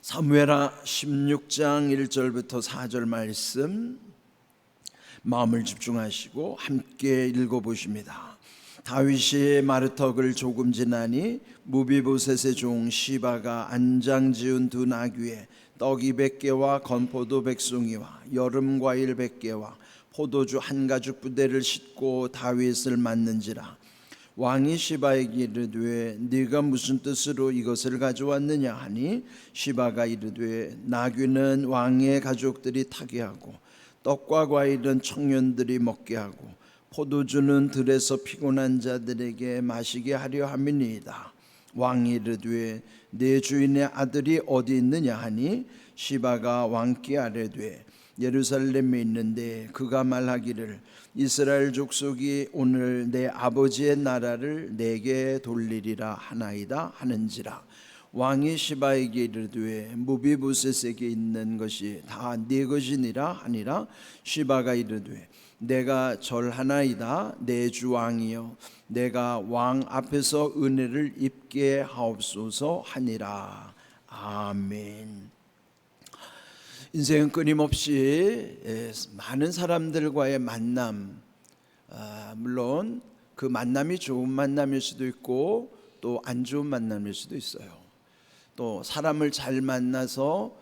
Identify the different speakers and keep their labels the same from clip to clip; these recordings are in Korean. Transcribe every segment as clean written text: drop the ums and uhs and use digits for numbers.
Speaker 1: 사무엘하 16장 1절부터 4절 말씀 마음을 집중하시고 함께 읽어보십니다. 다윗이 마르턱을 조금 지나니 무비보셋의 종 시바가 안장 지은 두 나귀에 떡 200개와 건포도 100송이와 여름과일 100개와 포도주 한 가죽 부대를 싣고 다윗을 맞는지라. 왕이 시바에게 이르되 네가 무슨 뜻으로 이것을 가져왔느냐 하니 시바가 이르되 나귀는 왕의 가족들이 타게 하고 떡과 과일은 청년들이 먹게 하고 포도주는 들에서 피곤한 자들에게 마시게 하려 함이니이다. 왕이 이르되 네 주인의 아들이 어디 있느냐 하니 시바가 왕께 아뢰되 예루살렘에 있는데 그가 말하기를 이스라엘 족속이 오늘 내 아버지의 나라를 내게 돌리리라 하나이다 하는지라. 왕이 시바에게 이르되 무비보셋에게 있는 것이 다 네 것이니라 하니라. 시바가 이르되 내가 절하나이다. 내 주 왕이여 내가 왕 앞에서 은혜를 입게 하옵소서 하니라. 아멘. 인생은 끊임없이 많은 사람들과의 만남, 물론 그 만남이 좋은 만남일 수도 있고 또 안 좋은 만남일 수도 있어요. 또 사람을 잘 만나서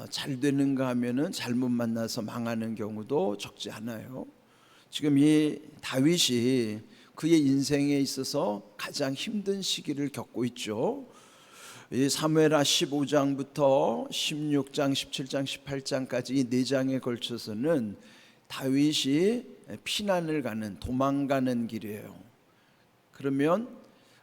Speaker 1: 잘 되는가 하면은 잘못 만나서 망하는 경우도 적지 않아요. 지금 이 다윗이 그의 인생에 있어서 가장 힘든 시기를 겪고 있죠. 이 사무엘하 15장부터 16장, 17장, 18장까지 이 4장에 걸쳐서는 다윗이 피난을 가는, 도망가는 길이에요. 그러면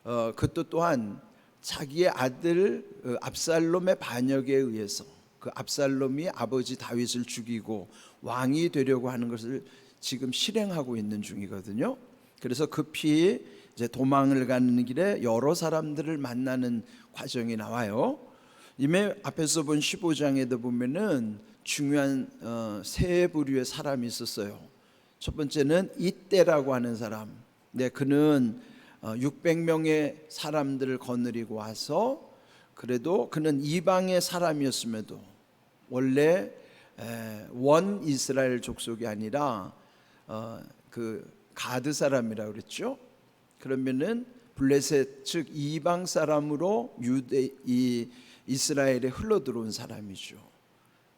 Speaker 1: 그것도 또한 자기의 아들 압살롬의 반역에 의해서 그 압살롬이 아버지 다윗을 죽이고 왕이 되려고 하는 것을 지금 실행하고 있는 중이거든요. 그래서 급히 이제 도망을 가는 길에 여러 사람들을 만나는 과정이 나와요. 이미 앞에서 본 15장에도 보면은 중요한 세 부류의 사람이 있었어요. 첫 번째는 이때라고 하는 사람. 네, 그는 600명의 사람들을 거느리고 와서 그래도 그는 이방의 사람이었음에도 원래 원 이스라엘 족속이 아니라 그 가드 사람이라고 그랬죠. 그러면은 블레셋 즉 이방 사람으로 이스라엘에 흘러 들어온 사람이죠.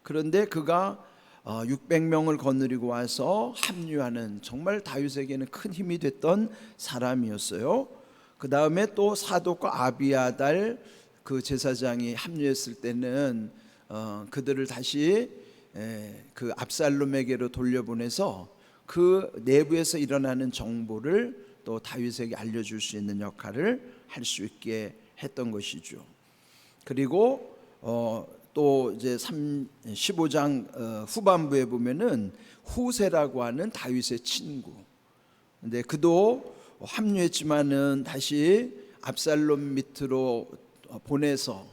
Speaker 1: 그런데 그가 600명을 거느리고 와서 합류하는 정말 다윗에게는 큰 힘이 됐던 사람이었어요. 그 다음에 또 사독과 아비아달 그 제사장이 합류했을 때는 그들을 다시 그 압살롬에게로 돌려보내서 그 내부에서 일어나는 정보를 또 다윗에게 알려줄 수 있는 역할을 할 수 있게 했던 것이죠. 그리고 또 이제 15장 후반부에 보면은 후세라고 하는 다윗의 친구. 근데 그도 합류했지만은 다시 압살롬 밑으로 보내서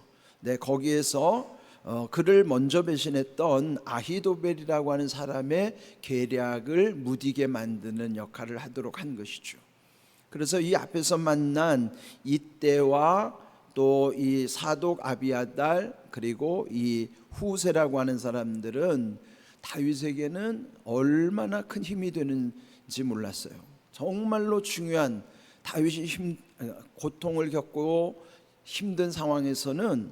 Speaker 1: 거기에서 그를 먼저 배신했던 아히도벨이라고 하는 사람의 계략을 무디게 만드는 역할을 하도록 한 것이죠. 그래서 이 앞에서 만난 이때와 또 이 사독 아비아달 그리고 이 후세라고 하는 사람들은 다윗에게는 얼마나 큰 힘이 되는지 몰랐어요. 정말로 중요한 다윗이 고통을 겪고 힘든 상황에서는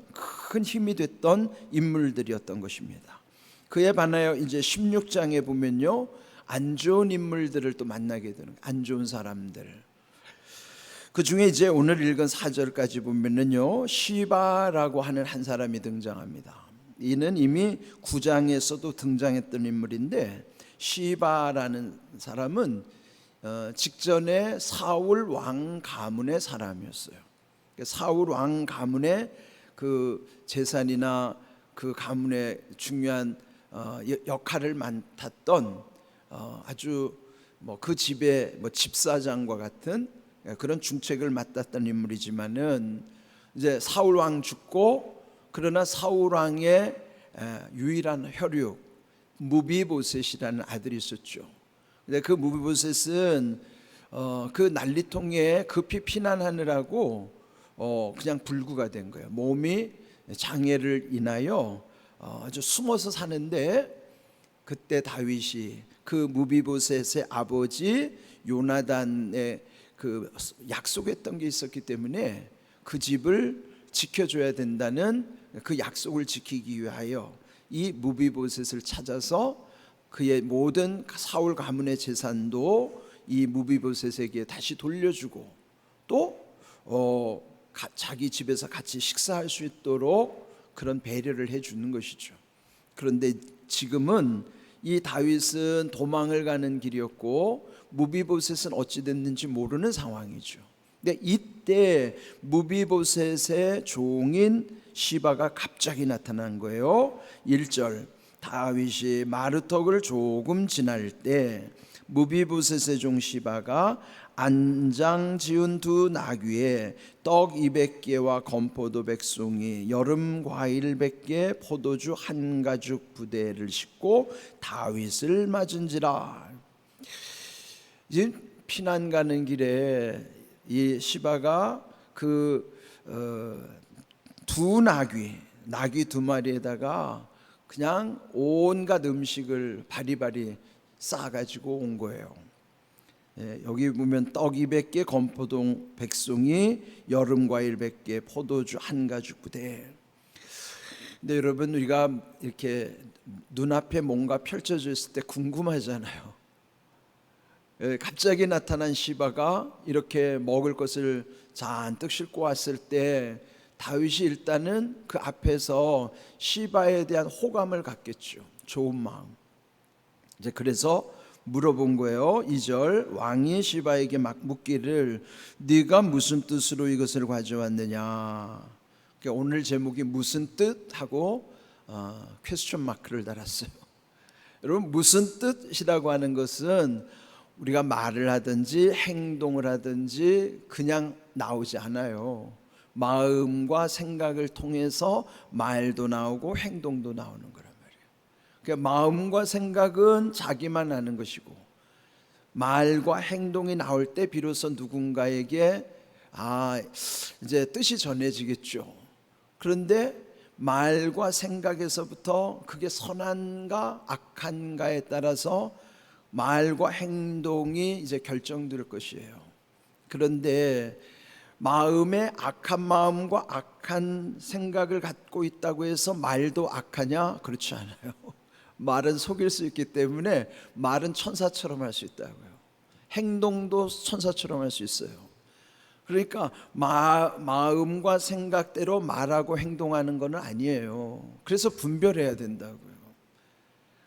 Speaker 1: 큰 힘이 됐던 인물들이었던 것입니다. 그에 반하여 이제 16장에 보면요, 안 좋은 인물들을 또 만나게 되는, 안 좋은 사람들. 그 중에 이제 오늘 읽은 4절까지 보면은요, 시바라고 하는 한 사람이 등장합니다. 이는 이미 9장에서도 등장했던 인물인데, 시바라는 사람은 직전에 사울 왕 가문의 사람이었어요. 사울 왕 가문의 그 재산이나 그 가문의 중요한 역할을 맡았던 아주 그 집의 집사장과 같은 그런 중책을 맡았던 인물이지만은 이제 사울 왕 죽고 그러나 사울 왕의 유일한 혈육 무비보셋이라는 아들이 있었죠. 근데 그 무비보셋은 그 난리통에 급히 피난하느라고 그냥 불구가 된 거예요. 몸이 장애를 인하여 아주 숨어서 사는데, 그때 다윗이 그 무비보셋의 아버지 요나단의 그 약속했던 게 있었기 때문에 그 집을 지켜줘야 된다는 그 약속을 지키기 위하여 이 무비보셋을 찾아서 그의 모든 사울 가문의 재산도 이 무비보셋에게 다시 돌려주고, 또 자기 집에서 같이 식사할 수 있도록 그런 배려를 해주는 것이죠. 그런데 지금은 이 다윗은 도망을 가는 길이었고 무비보셋은 어찌 됐는지 모르는 상황이죠. 근데 이때 무비보셋의 종인 시바가 갑자기 나타난 거예요. 1절, 다윗이 마르턱을 조금 지날 때 무비보셋의 종 시바가 안장 지은 두 나귀에 떡 200개와 건포도 100송이, 여름 과일 100개, 포도주 한 가죽 부대를 싣고 다윗을 맞은지라. 이제 피난 가는 길에 이 시바가 그 두 나귀 두 마리에다가 그냥 온갖 음식을 바리바리 싸가지고 온 거예요. 여기 보면 떡 200개, 건포도 100송이, 여름과일 100개, 포도주 한 가죽 부대. 근데 여러분, 우리가 이렇게 눈앞에 뭔가 펼쳐져 있을 때 궁금하잖아요. 갑자기 나타난 시바가 이렇게 먹을 것을 잔뜩 싣고 왔을 때 다윗이 일단은 그 앞에서 시바에 대한 호감을 갖겠죠. 좋은 마음. 이제 그래서 물어본 거예요. 2절, 왕이 시바에게 막 묻기를 네가 무슨 뜻으로 이것을 가져왔느냐. 그러니까 오늘 제목이 무슨 뜻? 하고 퀘스천 마크를 달았어요. 여러분, 무슨 뜻이라고 하는 것은 우리가 말을 하든지 행동을 하든지 그냥 나오지 않아요. 마음과 생각을 통해서 말도 나오고 행동도 나오는 거란 말이에요. 그러니까 마음과 생각은 자기만 아는 것이고, 말과 행동이 나올 때 비로소 누군가에게 이제 뜻이 전해지겠죠. 그런데 말과 생각에서부터 그게 선한가 악한가에 따라서 말과 행동이 이제 결정될 것이에요. 그런데 마음에 악한 마음과 악한 생각을 갖고 있다고 해서 말도 악하냐? 그렇지 않아요. 말은 속일 수 있기 때문에 말은 천사처럼 할 수 있다고요. 행동도 천사처럼 할 수 있어요. 그러니까 마음과 생각대로 말하고 행동하는 건 아니에요. 그래서 분별해야 된다고요.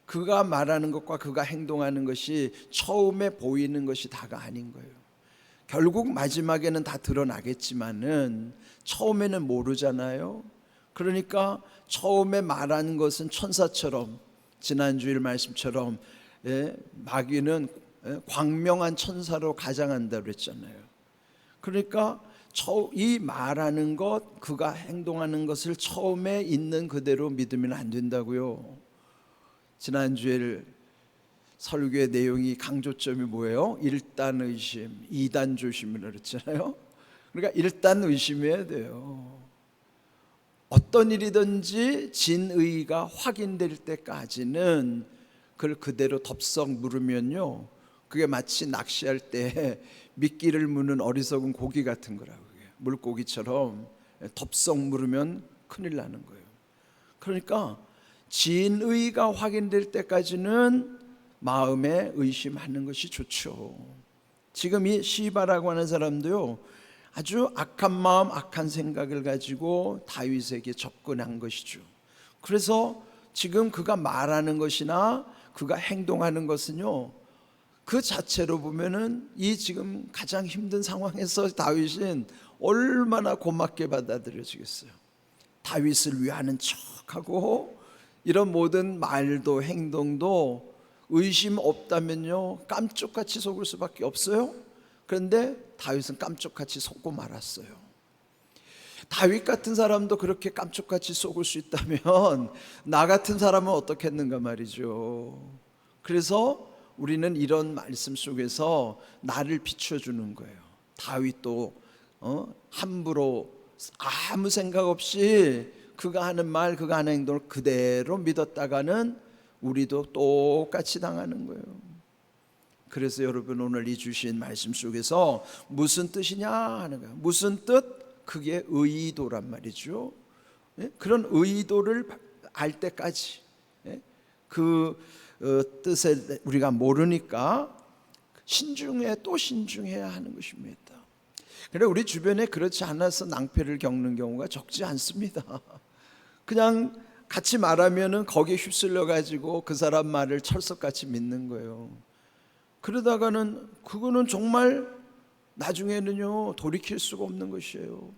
Speaker 1: 그가 말하는 것과 그가 행동하는 것이 처음에 보이는 것이 다가 아닌 거예요. 결국 마지막에는 다 드러나겠지만은 처음에는 모르잖아요. 그러니까 처음에 말하는 것은 천사처럼, 지난주일 말씀처럼 마귀는 광명한 천사로 가장한다고 그랬잖아요. 그러니까 이 말하는 것, 그가 행동하는 것을 처음에 있는 그대로 믿으면 안 된다고요. 지난주에 설교의 내용이 강조점이 뭐예요? 1단 의심, 2단 조심이라고 그랬잖아요. 그러니까 1단 의심해야 돼요. 어떤 일이든지 진의가 확인될 때까지는 그걸 그대로 덥석 물으면요, 그게 마치 낚시할 때 미끼를 무는 어리석은 고기 같은 거라고요. 물고기처럼 덥석 물으면 큰일 나는 거예요. 그러니까 진의가 확인될 때까지는 마음에 의심하는 것이 좋죠. 지금 이 시바라고 하는 사람도요, 아주 악한 마음, 악한 생각을 가지고 다윗에게 접근한 것이죠. 그래서 지금 그가 말하는 것이나 그가 행동하는 것은요, 그 자체로 보면은 이 지금 가장 힘든 상황에서 다윗은 얼마나 고맙게 받아들여지겠어요. 다윗을 위하는 척하고 이런 모든 말도 행동도 의심 없다면요 깜짝같이 속을 수밖에 없어요. 그런데 다윗은 깜짝같이 속고 말았어요. 다윗 같은 사람도 그렇게 깜짝같이 속을 수 있다면 나 같은 사람은 어떻겠는가 말이죠. 그래서 우리는 이런 말씀 속에서 나를 비춰주는 거예요. 다윗도 함부로 아무 생각 없이 그가 하는 말, 그가 하는 행동을 그대로 믿었다가는 우리도 똑같이 당하는 거예요. 그래서 여러분 오늘 이 주신 말씀 속에서 무슨 뜻이냐 하는 거예요. 무슨 뜻? 그게 의도란 말이죠. 그런 의도를 알 때까지 그 뜻을 우리가 모르니까 신중해 또 신중해야 하는 것입니다. 그래 우리 주변에 그렇지 않아서 낭패를 겪는 경우가 적지 않습니다. 그냥 같이 말하면은 거기에 휩쓸려 가지고 그 사람 말을 철석같이 믿는 거예요. 그러다가는 그거는 정말 나중에는요 돌이킬 수가 없는 것이에요.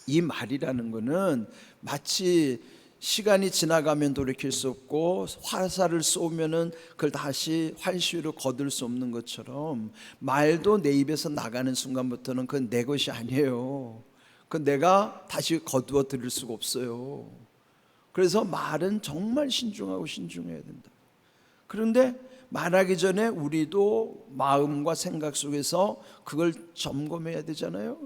Speaker 1: 이 말이라는 거는 마치 시간이 지나가면 돌이킬 수 없고 화살을 쏘면은 그걸 다시 활시위로 거둘 수 없는 것처럼 말도 내 입에서 나가는 순간부터는 그건 내 것이 아니에요. 그건 내가 다시 거두어 들일 수가 없어요. 그래서 말은 정말 신중하고 신중해야 된다. 그런데 말하기 전에 우리도 마음과 생각 속에서 그걸 점검해야 되잖아요.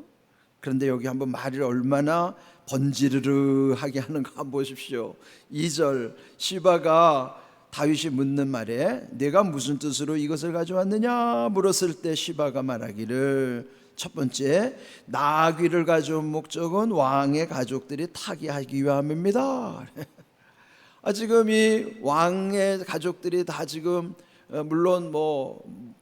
Speaker 1: 그런데 여기 한번 말을 얼마나 번지르르하게 하는가 한번 보십시오. 2절 시바가 다윗이 묻는 말에 내가 무슨 뜻으로 이것을 가져왔느냐 물었을 때 시바가 말하기를 첫 번째 나귀를 가져온 목적은 왕의 가족들이 타게 하기 위함입니다. 지금 이 왕의 가족들이 다 지금 물론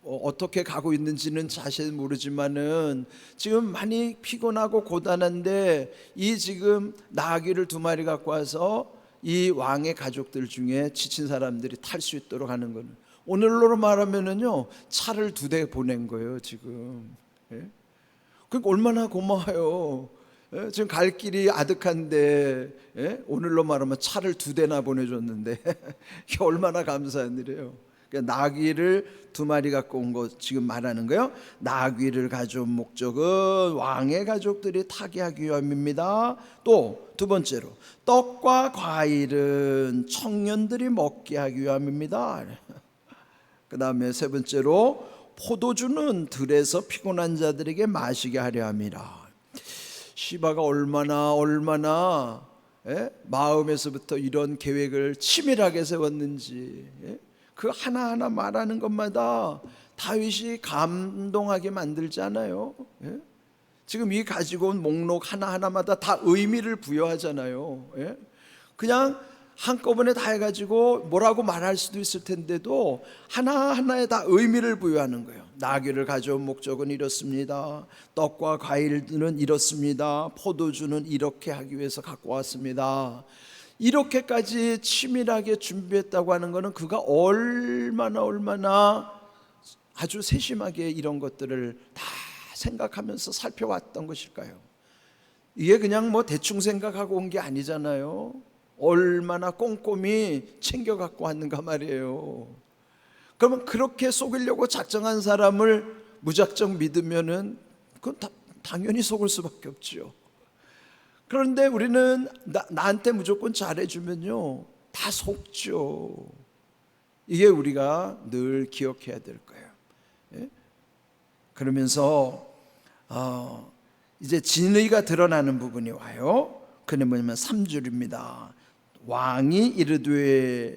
Speaker 1: 어떻게 가고 있는지는 자세히 모르지만은 지금 많이 피곤하고 고단한데 이 지금 나귀를 2마리 갖고 와서 이 왕의 가족들 중에 지친 사람들이 탈 수 있도록 하는 거는 오늘로 말하면은요 차를 2대 보낸 거예요 지금. 그러니까 얼마나 고마워요. 지금 갈 길이 아득한데 오늘로 말하면 차를 2대나 보내줬는데 이게 얼마나 감사한 일이에요. 그러니까 나귀를 2마리 갖고 온 거 지금 말하는 거예요. 나귀를 가져온 목적은 왕의 가족들이 타게 하기 위함입니다. 또 2번째로 떡과 과일은 청년들이 먹게 하기 위함입니다. 그 다음에 3번째로 포도주는 들에서 피곤한 자들에게 마시게 하려 함이라. 시바가 얼마나 마음에서부터 이런 계획을 치밀하게 세웠는지 그 하나하나 말하는 것마다 다윗이 감동하게 만들잖아요. 지금 이 가지고 온 목록 하나하나마다 다 의미를 부여하잖아요. 그냥 한꺼번에 다 해가지고 뭐라고 말할 수도 있을 텐데도 하나하나에 다 의미를 부여하는 거예요. 나귀를 가져온 목적은 이렇습니다. 떡과 과일은 이렇습니다. 포도주는 이렇게 하기 위해서 갖고 왔습니다. 이렇게까지 치밀하게 준비했다고 하는 것은 그가 얼마나 아주 세심하게 이런 것들을 다 생각하면서 살펴왔던 것일까요? 이게 그냥 대충 생각하고 온 게 아니잖아요. 얼마나 꼼꼼히 챙겨 갖고 왔는가 말이에요. 그러면 그렇게 속이려고 작정한 사람을 무작정 믿으면은 그건 당연히 속을 수밖에 없죠. 그런데 우리는 나한테 무조건 잘해주면요 다 속죠. 이게 우리가 늘 기억해야 될 거예요. 그러면서 이제 진의가 드러나는 부분이 와요. 그는 뭐냐면 3줄입니다. 왕이 이르되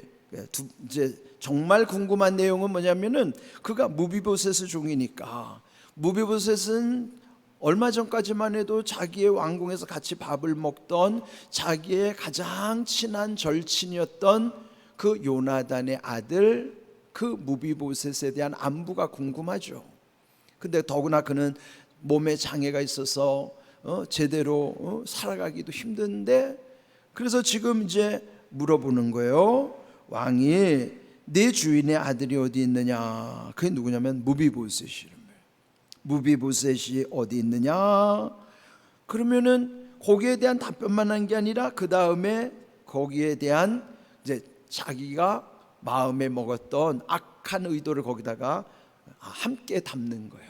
Speaker 1: 이제 정말 궁금한 내용은 뭐냐면은 그가 무비보셋의 종이니까 무비보셋은 얼마 전까지만 해도 자기의 왕궁에서 같이 밥을 먹던 자기의 가장 친한 절친이었던 그 요나단의 아들 그 무비보셋에 대한 안부가 궁금하죠. 근데 더구나 그는 몸에 장애가 있어서 제대로 살아가기도 힘든데 그래서 지금 이제 물어보는 거예요. 왕이 네 주인의 아들이 어디 있느냐? 그게 누구냐면 무비보셋이에요. 무비보셋이 어디 있느냐? 그러면은 거기에 대한 답변만 한 게 아니라 그 다음에 거기에 대한 이제 자기가 마음에 먹었던 악한 의도를 거기다가 함께 담는 거예요.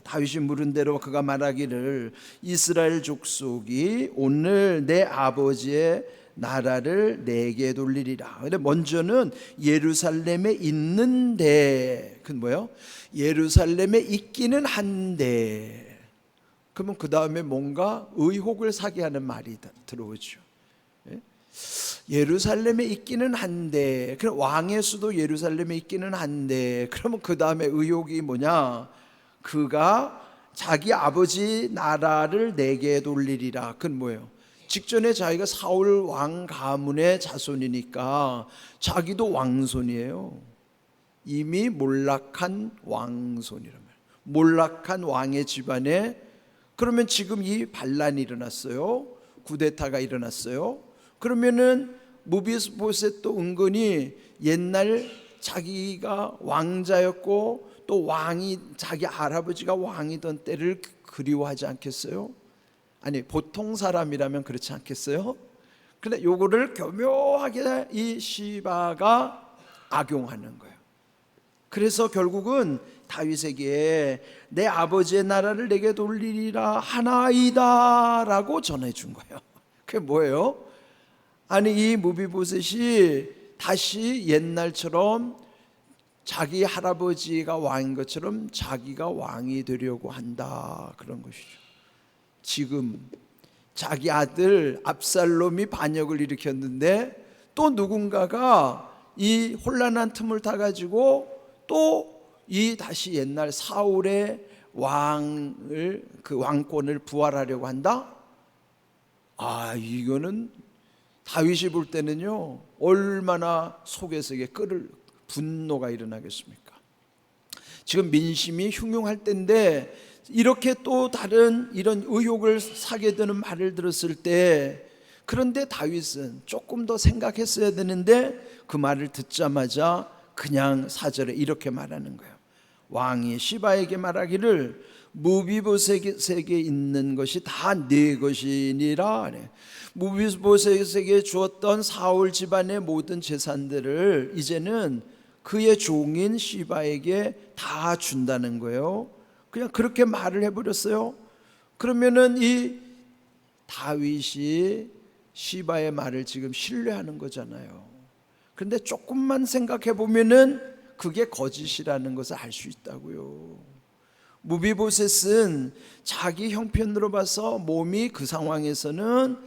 Speaker 1: 다윗이 물은 대로 그가 말하기를 이스라엘 족속이 오늘 내 아버지의 나라를 내게 돌리리라. 근데 먼저는 예루살렘에 있는데, 그건 뭐예요? 예루살렘에 있기는 한데, 그러면 그 다음에 뭔가 의혹을 사게 하는 말이 들어오죠. 예루살렘에 있기는 한데, 그럼 왕의 수도 예루살렘에 있기는 한데, 그러면 그 다음에 의혹이 뭐냐? 그가 자기 아버지 나라를 내게 돌리리라. 그건 뭐예요? 직전에 자기가 사울 왕 가문의 자손이니까 자기도 왕손이에요. 이미 몰락한 왕손이란 말이에요. 몰락한 왕의 집안에. 그러면 지금 이 반란이 일어났어요. 쿠데타가 일어났어요. 그러면은 무비보셋도 은근히 옛날 자기가 왕자였고 또 왕이 자기 할아버지가 왕이던 때를 그리워하지 않겠어요? 아니, 보통 사람이라면 그렇지 않겠어요? 근데 요거를 교묘하게 이 시바가 악용하는 거예요. 그래서 결국은 다윗에게 내 아버지의 나라를 내게 돌리리라 하나이다 라고 전해준 거예요. 그게 뭐예요? 아니, 이 무비보셋이 다시 옛날처럼 자기 할아버지가 왕인 것처럼 자기가 왕이 되려고 한다, 그런 것이죠. 지금 자기 아들 압살롬이 반역을 일으켰는데 또 누군가가 이 혼란한 틈을 타가지고 또 이 다시 옛날 사울의 왕을, 그 왕권을 부활하려고 한다? 이거는 다윗이 볼 때는요, 얼마나 속에서 끓을 분노가 일어나겠습니까? 지금 민심이 흉흉할 때인데 이렇게 또 다른 이런 의혹을 사게 되는 말을 들었을 때, 그런데 다윗은 조금 더 생각했어야 되는데 그 말을 듣자마자 그냥 4절에 이렇게 말하는 거예요. 왕이 시바에게 말하기를 무비보셋에게 있는 것이 다 네 것이니라. 무비보셋에게 주었던 사울 집안의 모든 재산들을 이제는 그의 종인 시바에게 다 준다는 거예요. 그냥 그렇게 말을 해버렸어요. 그러면은 이 다윗이 시바의 말을 지금 신뢰하는 거잖아요. 그런데 조금만 생각해 보면은 그게 거짓이라는 것을 알 수 있다고요. 무비보셋은 자기 형편으로 봐서 몸이 그 상황에서는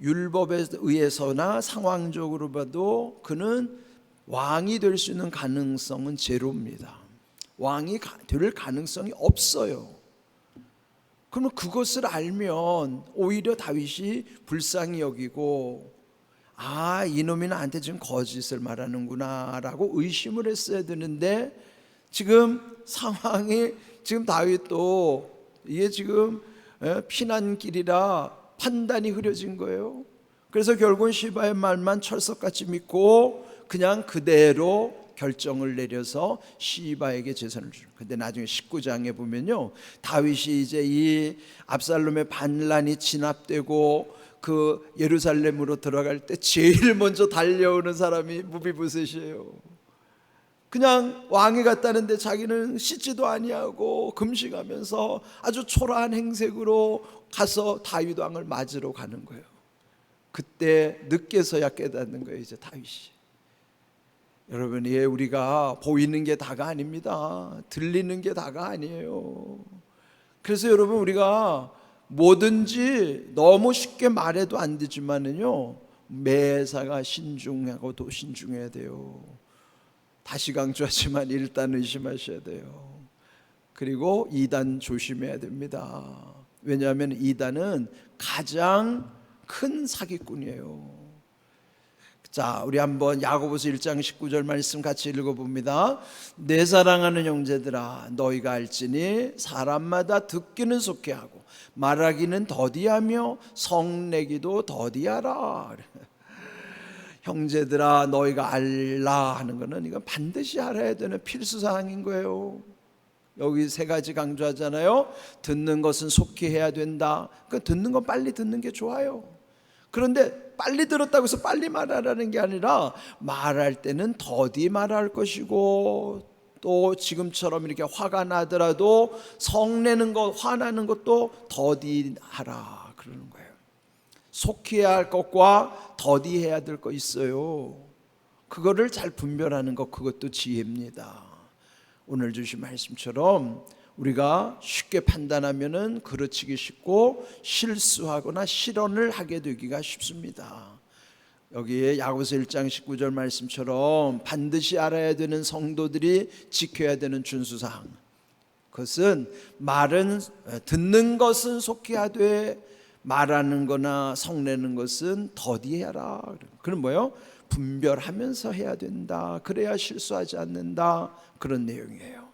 Speaker 1: 율법에 의해서나 상황적으로 봐도 그는 왕이 될 수 있는 가능성은 제로입니다. 왕이 될 가능성이 없어요. 그러면 그것을 알면 오히려 다윗이 불쌍히 여기고, 이놈이 나한테 지금 거짓을 말하는구나 라고 의심을 했어야 되는데, 지금 상황이, 지금 다윗도 이게 지금 피난길이라 판단이 흐려진 거예요. 그래서 결국은 시바의 말만 철석같이 믿고 그냥 그대로 결정을 내려서 시바에게 재산을 주는. 근데 나중에 19장에 보면요, 다윗이 이제 이 압살롬의 반란이 진압되고 그 예루살렘으로 들어갈 때 제일 먼저 달려오는 사람이 무비보셋이에요. 그냥 왕이 갔다는데 자기는 씻지도 아니하고 금식하면서 아주 초라한 행색으로 가서 다윗 왕을 맞으러 가는 거예요. 그때 늦게서야 깨닫는 거예요, 이제 다윗이. 여러분, 우리가 보이는 게 다가 아닙니다. 들리는 게 다가 아니에요. 그래서 여러분, 우리가 뭐든지 너무 쉽게 말해도 안 되지만은요, 매사가 신중하고 또 신중해야 돼요. 다시 강조하지만 일단 의심하셔야 돼요. 그리고 이단 조심해야 됩니다. 왜냐하면 이단은 가장 큰 사기꾼이에요. 자, 우리 한번 야고보서 1장 19절 말씀 같이 읽어봅니다. 내 사랑하는 형제들아, 너희가 알지니 사람마다 듣기는 속히 하고 말하기는 더디하며 성내기도 더디하라. 형제들아, 너희가 알라 하는 것은 이건 반드시 알아야 되는 필수사항인 거예요. 여기 세 가지 강조하잖아요. 듣는 것은 속히 해야 된다. 그러니까 듣는 건 빨리 듣는 게 좋아요. 그런데 빨리 들었다고 해서 빨리 말하라는 게 아니라, 말할 때는 더디 말할 것이고, 또 지금처럼 이렇게 화가 나더라도 성내는 것, 화나는 것도 더디 하라 그러는 거예요. 속히 해야 할 것과 더디 해야 될 거 있어요. 그거를 잘 분별하는 것, 그것도 지혜입니다. 오늘 주신 말씀처럼 우리가 쉽게 판단하면은 그르치기 쉽고 실수하거나 실언을 하게 되기가 쉽습니다. 여기에 야고보서 1장 19절 말씀처럼 반드시 알아야 되는 성도들이 지켜야 되는 준수사항, 그것은 말은 듣는 것은 속히 하되 말하는 거나 성내는 것은 더디해라. 그건 뭐예요? 분별하면서 해야 된다. 그래야 실수하지 않는다. 그런 내용이에요.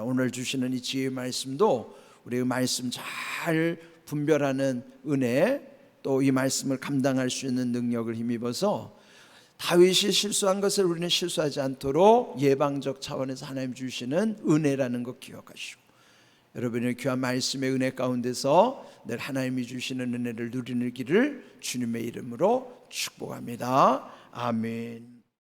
Speaker 1: 오늘 주시는 이 지혜의 말씀도 우리의 말씀 잘 분별하는 은혜, 또 이 말씀을 감당할 수 있는 능력을 힘입어서 다윗이 실수한 것을 우리는 실수하지 않도록 예방적 차원에서 하나님 주시는 은혜라는 것 기억하시고, 여러분의 귀한 말씀의 은혜 가운데서 늘 하나님이 주시는 은혜를 누리는 길을 주님의 이름으로 축복합니다. 아멘.